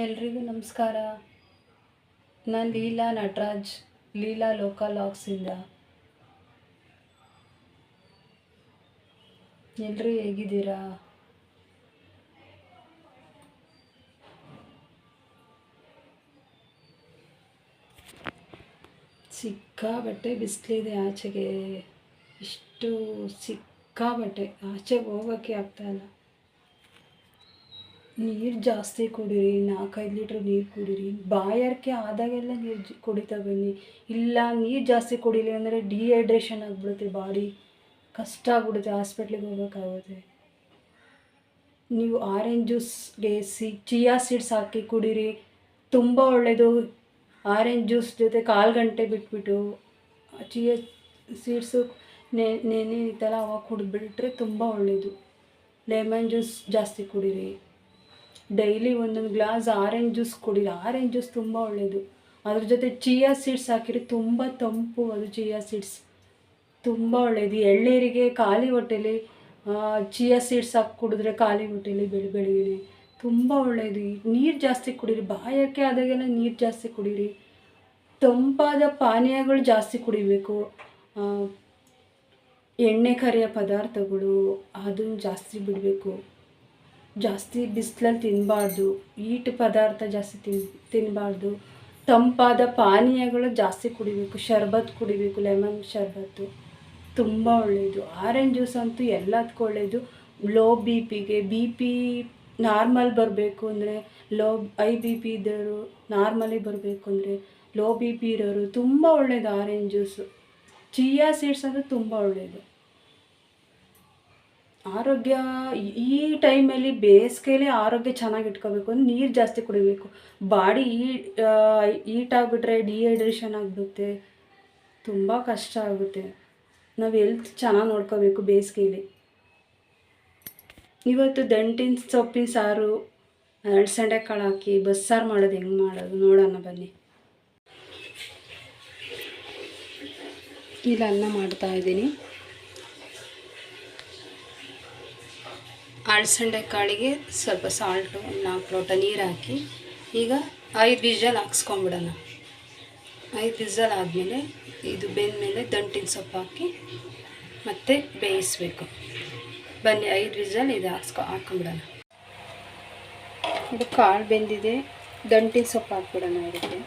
ಎಲ್ರಿಗೂ ನಮಸ್ಕಾರ. ನಾನು ಲೀಲಾ ನಟರಾಜ್, ಲೀಲಾ ಲೋಕಲ್ ಲಾಗ್ಸಿಂದ. ಎಲ್ಲರೂ ಹೇಗಿದ್ದೀರಾ? ಸಿಕ್ಕಾಬಟ್ಟೆ ಬಿಸಿಲಿದೆ ಆಚೆಗೆ. ಇಷ್ಟು ಸಿಕ್ಕಾಬಟ್ಟೆ ಆಚೆಗೆ ಹೋಗೋಕ್ಕೆ ಆಗ್ತಾಯಿಲ್ಲ. ನೀರು ಜಾಸ್ತಿ ಕುಡೀರಿ, 4-5 ಲೀಟ್ರ್ ನೀರು ಕುಡೀರಿ. ಬಾಯಾರಿಕೆ ಆದಾಗೆಲ್ಲ ನೀರು ಕುಡಿತಾ ಬನ್ನಿ. ಇಲ್ಲ ನೀರು ಜಾಸ್ತಿ ಕುಡೀಲಿ ಅಂದರೆ ಡಿಹೈಡ್ರೇಷನ್ ಆಗಿಬಿಡುತ್ತೆ, ಬಾಡಿ ಕಷ್ಟ ಆಗ್ಬಿಡುತ್ತೆ, ಹಾಸ್ಪಿಟ್ಲಿಗೆ ಹೋಗ್ಬೇಕಾಗುತ್ತೆ. ನೀವು ಆರೆಂಜ್ ಜ್ಯೂಸ್ಗೆ ಚಿಯಾ ಸೀಡ್ಸ್ ಹಾಕಿ ಕುಡೀರಿ, ತುಂಬ ಒಳ್ಳೆಯದು. ಆರೆಂಜ್ ಜ್ಯೂಸ್ ಜೊತೆ 1/4 ಗಂಟೆ ಬಿಟ್ಬಿಟ್ಟು ಚಿಯಾ ಸೀಡ್ಸು ನೆನೀತಲ್ಲ, ಅವಾಗ ಕುಡಿದ್ಬಿಟ್ರೆ ತುಂಬ ಒಳ್ಳೆಯದು. ಲೆಮನ್ ಜ್ಯೂಸ್ ಜಾಸ್ತಿ ಕುಡೀರಿ. ಡೈಲಿ ಒಂದೊಂದು ಗ್ಲಾಸ್ ಆರೆಂಜ್ ಜ್ಯೂಸ್ ಕುಡೀರಿ. ಆರೆಂಜ್ ಜ್ಯೂಸ್ ತುಂಬ ಒಳ್ಳೆಯದು. ಅದ್ರ ಜೊತೆ ಚಿಯಾ ಸೀಡ್ಸ್ ಹಾಕಿರಿ, ತುಂಬ ತಂಪು ಅದು. ಚಿಯಾ ಸೀಡ್ಸ್ ತುಂಬ ಒಳ್ಳೆಯದು. ಎಳ್ನೀರಿಗೆ ಖಾಲಿ ಹೊಟ್ಟೆಲಿ ಚಿಯಾ ಸೀಡ್ಸ್ ಹಾಕಿ ಕುಡಿದ್ರೆ ಖಾಲಿ ಹೊಟ್ಟೆಲಿ ಬೆಳಿಗ್ಗೆ ತುಂಬ ಒಳ್ಳೆಯದು. ನೀರು ಜಾಸ್ತಿ ಕುಡೀರಿ. ಬಾಯಾರಿಕೆ ಆದಾಗೆಲ್ಲ ನೀರು ಜಾಸ್ತಿ ಕುಡೀರಿ. ತಂಪಾದ ಪಾನೀಯಗಳು ಜಾಸ್ತಿ ಕುಡಿಬೇಕು. ಎಣ್ಣೆ ಕರಿಯ ಪದಾರ್ಥಗಳು ಅದನ್ನು ಜಾಸ್ತಿ ಬಿಡಬೇಕು. ಜಾಸ್ತಿ ಬಿಸಿಲಲ್ಲಿ ತಿನ್ನಬಾರ್ದು. ಹೀಟ್ ಪದಾರ್ಥ ಜಾಸ್ತಿ ತಿನ್ನಬಾರ್ದು. ತಂಪಾದ ಪಾನೀಯಗಳು ಜಾಸ್ತಿ ಕುಡಿಬೇಕು. ಶರ್ಬತ್ ಕುಡಿಬೇಕು, ಲೆಮನ್ ಶರ್ಬತ್ತು ತುಂಬ ಒಳ್ಳೆಯದು. ಆರೆಂಜ್ ಜ್ಯೂಸ್ ಅಂತೂ ಎಲ್ಲದಕ್ಕೂ ಒಳ್ಳೆಯದು. ಲೋ ಬಿ ಪಿಗೆ, ಬಿ ಪಿ ನಾರ್ಮಲ್ ಬರಬೇಕು ಅಂದರೆ, ಐ ಬಿ ಪಿ ಇದ್ದವರು ನಾರ್ಮಲಿ ಬರಬೇಕು ಅಂದರೆ, ಲೋ ಬಿ ಪಿ ಇರೋರು ತುಂಬ ಒಳ್ಳೆಯದು ಆರೆಂಜ್ ಜ್ಯೂಸು. ಚಿಯಾ ಸೀಡ್ಸ್ ಅಂದರೆ ತುಂಬ ಒಳ್ಳೆಯದು. ಆರೋಗ್ಯ ಈ ಟೈಮಲ್ಲಿ ಬೇಸಿಗೆಯಲ್ಲಿ ಆರೋಗ್ಯ ಚೆನ್ನಾಗಿ ಇಟ್ಕೋಬೇಕು ಅಂದರೆ ನೀರು ಜಾಸ್ತಿ ಕುಡಿಬೇಕು. ಬಾಡಿ ಹೀಟ್ ಆಗಿಬಿಟ್ರೆ ಡಿಹೈಡ್ರೇಷನ್ ಆಗಿಬಿಡುತ್ತೆ, ತುಂಬ ಕಷ್ಟ ಆಗುತ್ತೆ. ನಾವು ಹೆಲ್ತ್ ಚೆನ್ನಾಗಿ ನೋಡ್ಕೋಬೇಕು ಬೇಸಿಗೆಯಲ್ಲಿ. ಇವತ್ತು ದಂಟಿನ ಸೊಪ್ಪಿನ ಸಾರು, ಅಲಸಂಡೆ ಕಾಳು ಹಾಕಿ ಬಸ್ಸಾರು ಮಾಡೋದು ಹೆಂಗೆ ಮಾಡೋದು ನೋಡೋಣ ಬನ್ನಿ. ಇಲ್ಲಿ ಅನ್ನ ಮಾಡ್ತಾಯಿದ್ದೀನಿ. ಅಲಸಂಡೆ ಕಾಳಿಗೆ ಸ್ವಲ್ಪ ಸಾಲ್ಟು, 4 ಲೋಟ ನೀರು ಹಾಕಿ ಈಗ 5 ವಿಷಲ್ ಹಾಕ್ಸ್ಕೊಂಬಿಡೋಣ. 5 ವಿಷಲ್ ಆದಮೇಲೆ ಇದು ಬೆಂದಮೇಲೆ ದಂಟಿನ ಸೊಪ್ಪು ಹಾಕಿ ಮತ್ತೆ ಬೇಯಿಸಬೇಕು. ಬನ್ನಿ 5 ವಿಷಲ್ ಇದು ಹಾಕ್ಕೊಂಬಿಡೋಣ. ಇದು ಕಾಳು ಬೆಂದಿದೆ, ದಂಟಿನ ಸೊಪ್ಪು ಹಾಕ್ಬಿಡೋಣ ಇದಕ್ಕೆ.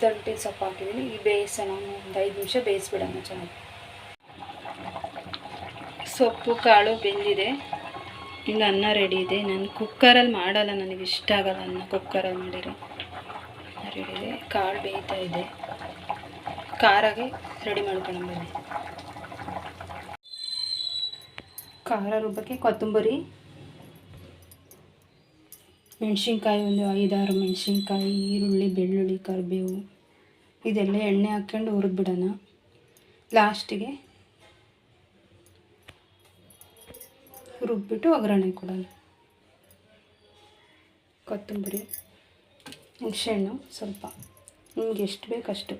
ದಂಟಿನ ಸೊಪ್ಪು ಹಾಕಿದ್ದೀನಿ. ಈ ಬೇಯಿಸೋಣ, ಒಂದು 5 ನಿಮಿಷ ಬೇಯಿಸ್ಬಿಡೋಣ ಚೆನ್ನಾಗಿ. ಸೊಪ್ಪು ಕಾಳು ಬೆಂದಿದೆ. ಇನ್ನು ಅನ್ನ ರೆಡಿ ಇದೆ. ನಾನು ಕುಕ್ಕರಲ್ಲಿ ಮಾಡಲ್ಲ, ನನಗೆ ಇಷ್ಟ ಆಗಲ್ಲ ಅನ್ನ ಕುಕ್ಕರಲ್ಲಿ ಮಾಡಿರೋ. ರೆಡಿ ಇದೆ, ಕಾಳು ಬೇಯ್ತಾ ಇದೆ. ಖಾರಾಗೆ ರೆಡಿ ಮಾಡ್ಕೊಂಡು ಬನ್ನಿ. ಖಾರ ರುಬ್ಬಕ್ಕೆ ಕೊತ್ತಂಬರಿ, ಮೆಣಸಿನ್ಕಾಯಿ, ಒಂದು 5-6 ಮೆಣಸಿನ್ಕಾಯಿ, ಈರುಳ್ಳಿ, ಬೆಳ್ಳುಳ್ಳಿ, ಕರಿಬೇವು ಇದೆಲ್ಲ ಎಣ್ಣೆ ಹಾಕ್ಕೊಂಡು ಹುರಿದ್ಬಿಡೋಣ. ಲಾಸ್ಟಿಗೆ ರುಬ್ಬಿಟ್ಟು ಒಗ್ಗರಣೆ ಕೊಡೋಣ. ಕೊತ್ತಂಬರಿ, ಹುಣಸೆಹಣ್ಣು ಸ್ವಲ್ಪ, ನಿಮ್ಗೆ ಎಷ್ಟು ಬೇಕಷ್ಟು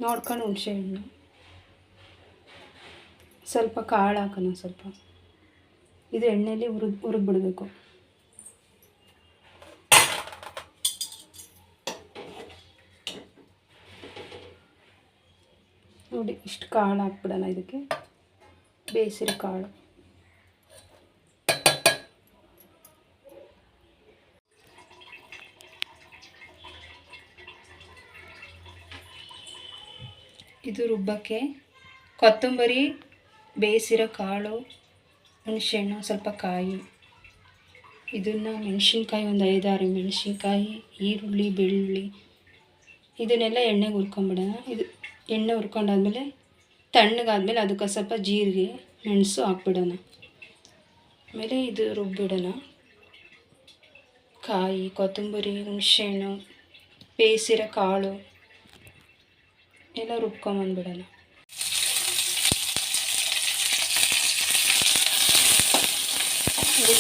ನೋಡ್ಕೊಂಡು ಹುಣಸೆಹಣ್ಣು, ಸ್ವಲ್ಪ ಕಾಳು ಹಾಕೋಣ. ಸ್ವಲ್ಪ ಇದು ಎಣ್ಣೆಯಲ್ಲಿ ಹುರಿದ್ಬಿಡ್ಬೇಕು. ನೋಡಿ, ಇಷ್ಟು ಕಾಳು ಹಾಕ್ಬಿಡೋಣ ಇದಕ್ಕೆ, ಬೇಯಿಸಿರೋ ಕಾಳು. ಇದು ರುಬ್ಬಕ್ಕೆ ಕೊತ್ತಂಬರಿ, ಬೇಯಿಸಿರೋ ಕಾಳು, ಹುಣಸೆಹಣ್ಣು, ಸ್ವಲ್ಪ ಕಾಯಿ, ಇದನ್ನು ಮೆಣಸಿನ್ಕಾಯಿ, ಒಂದು 5-6 ಮೆಣಸಿನ್ಕಾಯಿ, ಈರುಳ್ಳಿ, ಬೆಳ್ಳುಳ್ಳಿ ಇದನ್ನೆಲ್ಲ ಎಣ್ಣೆಗೆ ಹುರ್ಕೊಂಬಿಡೋಣ. ಇದು ಎಣ್ಣೆ ಹುರ್ಕೊಂಡಾದ್ಮೇಲೆ ತಣ್ಣಗಾದ್ಮೇಲೆ ಅದಕ್ಕೆ ಸ್ವಲ್ಪ ಜೀರಿಗೆ, ಮೆಣಸು ಹಾಕ್ಬಿಡೋಣ. ಆಮೇಲೆ ಇದು ರುಬ್ಬಿಡೋಣ. ಕಾಯಿ, ಕೊತ್ತಂಬರಿ, ಹುಣಸೆಹಣ್ಣು, ಬೇಯಿಸಿರೋ ಕಾಳು ಎಲ್ಲ ರುಬ್ಕೊಂಬಂದ್ಬಿಡೋಣ.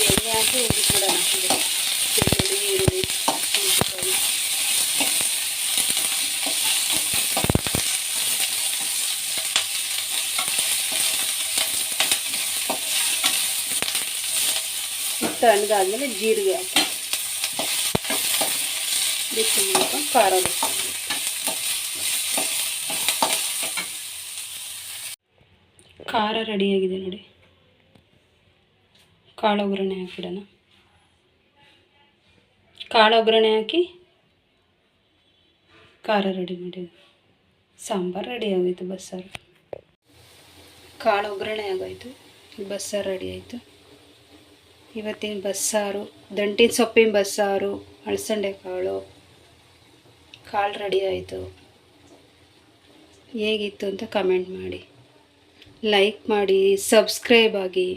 ಎಣ್ಣೆ ಹಾಕಿ ಹುರಿದ್ಬಿಡೋಣ. ಬೆಳ್ಳುಳ್ಳಿ, ಈರುಳ್ಳಿ, ಮೆಣಸಿನಕಾಯಿ. ತಣ್ಣಗಾದ್ಮೇಲೆ ಜೀರಿಗೆ ಹಾಕಿ ಬಿಸಿ ಮಾಡ್ಕೊಂಡು ಖಾರ ಬೇಕು. ಖಾರ ರೆಡಿಯಾಗಿದೆ ನೋಡಿ. ಕಾಳು ಒಗ್ಗರಣೆ ಹಾಕಿಬಿಡೋಣ. ಕಾಳು ಒಗ್ಗರಣೆ ಹಾಕಿ ಖಾರ ರೆಡಿ ಮಾಡಿ ಸಾಂಬಾರು ರೆಡಿ ಆಗೋಯ್ತು. ಬಸ್ಸಾರು ಕಾಳು ಒಗ್ಗರಣೆ ಆಗೋಯ್ತು. ಬಸ್ಸಾರು ರೆಡಿ ಆಯಿತು. ಇವತ್ತಿನ ಬಸ್ಸಾರು ದಂಟಿನ ಸೊಪ್ಪಿನ ಬಸ್ಸಾರು, ಅಳಸಂಡೆ ಕಾಳು ರೆಡಿ ಆಯಿತು. ಹೇಗಿತ್ತು ಅಂತ ಕಮೆಂಟ್ ಮಾಡಿ, ಲೈಕ್ ಮಾಡಿ, ಸಬ್ಸ್ಕ್ರೈಬ್ ಆಗಿ.